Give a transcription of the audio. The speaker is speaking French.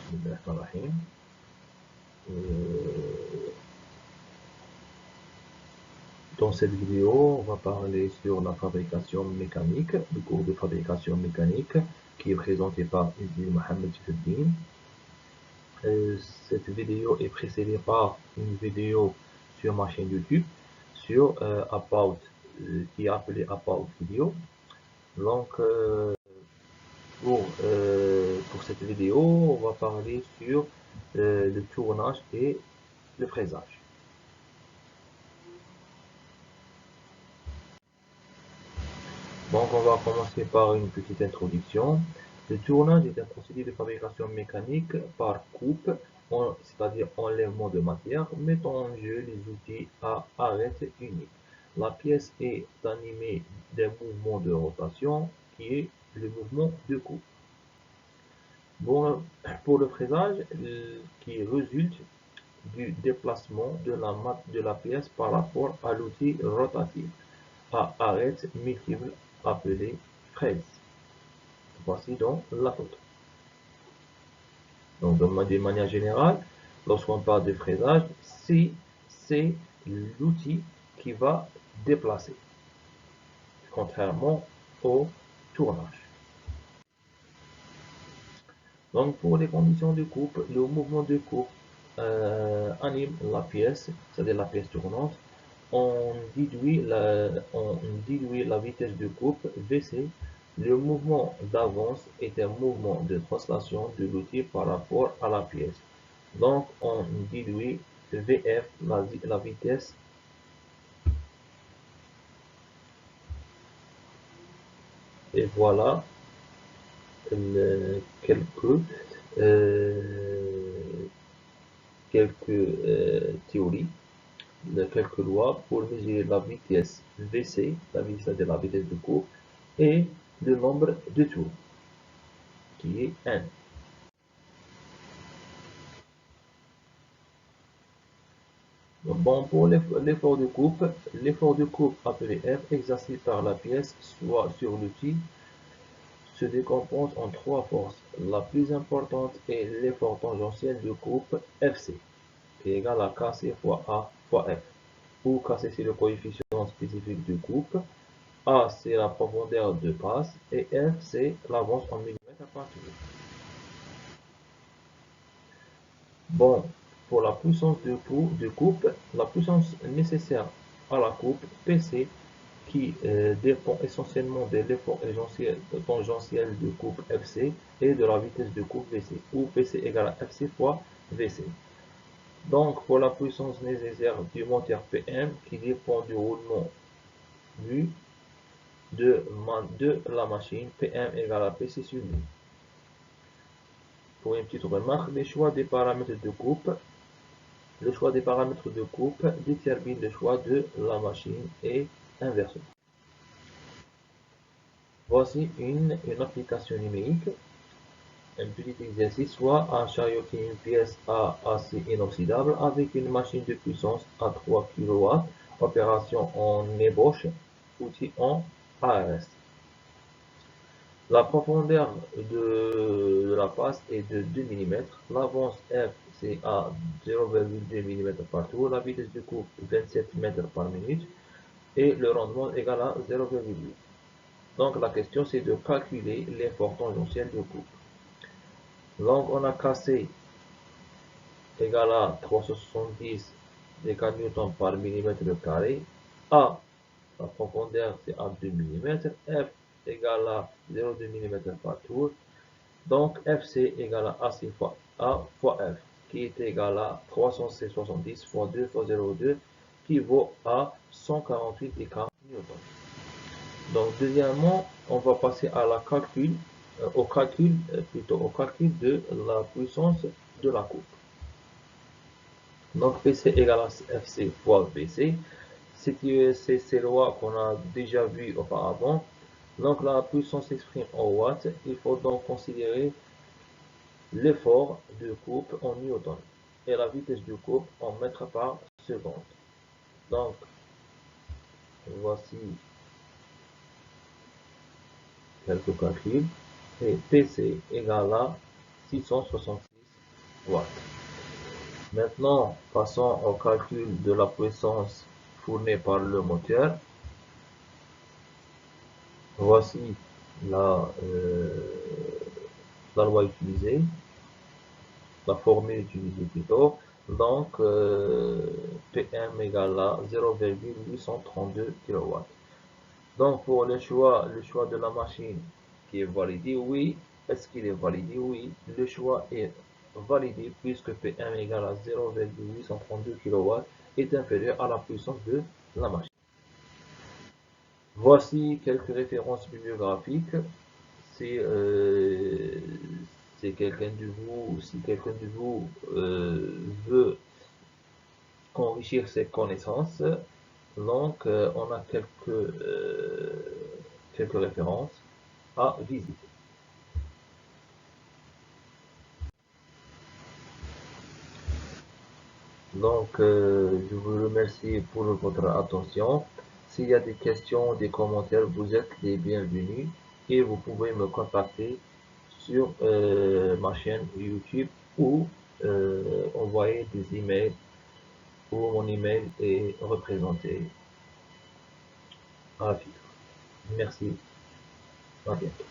Bismillahirrahmanirrahim. Dans cette vidéo, on va parler sur la fabrication mécanique, le cours de fabrication mécanique qui est présenté par Mohamed Fiddin. Cette vidéo est précédée par une vidéo sur ma chaîne YouTube sur qui est appelée About Video. Donc, pour cette vidéo, on va parler sur le tournage et le fraisage. Donc, on va commencer par une petite introduction. Le tournage est un procédé de fabrication mécanique par coupe, c'est-à-dire enlèvement de matière, mettant en jeu les outils à arête unique. La pièce est animée d'un mouvement de rotation qui est le mouvement de coupe. Bon, pour le fraisage, qui résulte du déplacement de la pièce par rapport à l'outil rotatif à arête multiple appelé fraise. Voici donc la photo. Donc, de manière générale, lorsqu'on parle de fraisage, c'est l'outil qui va déplacer, contrairement au tournage. Donc, pour les conditions de coupe, le mouvement de coupe anime la pièce, c'est-à-dire la pièce tournante. On déduit la vitesse de coupe VC. Le mouvement d'avance est un mouvement de translation de l'outil par rapport à la pièce. Donc, on déduit VF, la vitesse. Et voilà quelques théories, quelques lois pour mesurer la vitesse VC, c'est-à-dire la vitesse de coupe, et le nombre de tours, qui est N. Bon, pour l'effort de coupe appelé F, exercé par la pièce, soit sur l'outil, se décompose en trois forces. La plus importante est l'effort tangentiel de coupe FC, qui est égal à KC fois A fois F, où KC c'est le coefficient spécifique de coupe, A c'est la profondeur de passe, et F c'est l'avance en millimètres par tour. Bon, pour la puissance de coupe, la puissance nécessaire à la coupe, PC, qui dépend essentiellement de l'effort tangentiel de coupe FC et de la vitesse de coupe VC, où PC égale à FC fois VC. Donc, pour la puissance nécessaire du moteur PM, qui dépend du roulement vu de la machine, PM égale à PC sur nu. Pour une petite remarque, le choix des paramètres de coupe détermine le choix de la machine et inversement. Voici une application numérique. Un petit exercice, soit à chayoter une pièce à acier inoxydable avec une machine de puissance à 3 kW, opération en ébauche, outil en ARS. La profondeur de la passe est de 2 mm, l'avance F c'est à 0,2 mm par tour, la vitesse de coupe 27 mètres par minute et le rendement égal à 0,8. Donc la question c'est de calculer l'effort tangentiel de coupe. Donc on a cassé égal à 370 Newton par millimètre carré. A, la profondeur c'est à 2 mm. F égale à 0,2 mm par tour. Donc FC égale à AC fois A fois F, qui est égal à 370 fois 2 fois 0,2, qui vaut à 148 Newton. Donc deuxièmement, on va passer à au calcul de la puissance de la coupe. Donc PC égale à FC fois VC. C'est ces lois qu'on a déjà vues auparavant. Donc la puissance s'exprime en watts. Il faut donc considérer l'effort de coupe en newton et la vitesse de coupe en mètres par seconde. Donc voici quelques calculs. Et PC égale à 666 watts. Maintenant, passons au calcul de la puissance fournie par le moteur. Voici la, la loi utilisée, la formule utilisée plutôt. Donc, PM égale à 0,832 kW. Donc, pour le choix de la machine qui est validé, oui. Est-ce qu'il est validé? Oui. Le choix est validé puisque PM égale à 0,832 kW est inférieur à la puissance de la machine. Voici quelques références bibliographiques. Si, si quelqu'un de vous veut enrichir ses connaissances, donc on a quelques références à visiter. Donc, je vous remercie pour votre attention. S'il y a des questions, des commentaires, vous êtes les bienvenus et vous pouvez me contacter sur ma chaîne YouTube ou envoyer des emails où mon email est représenté à la vidéo. Merci. À bientôt.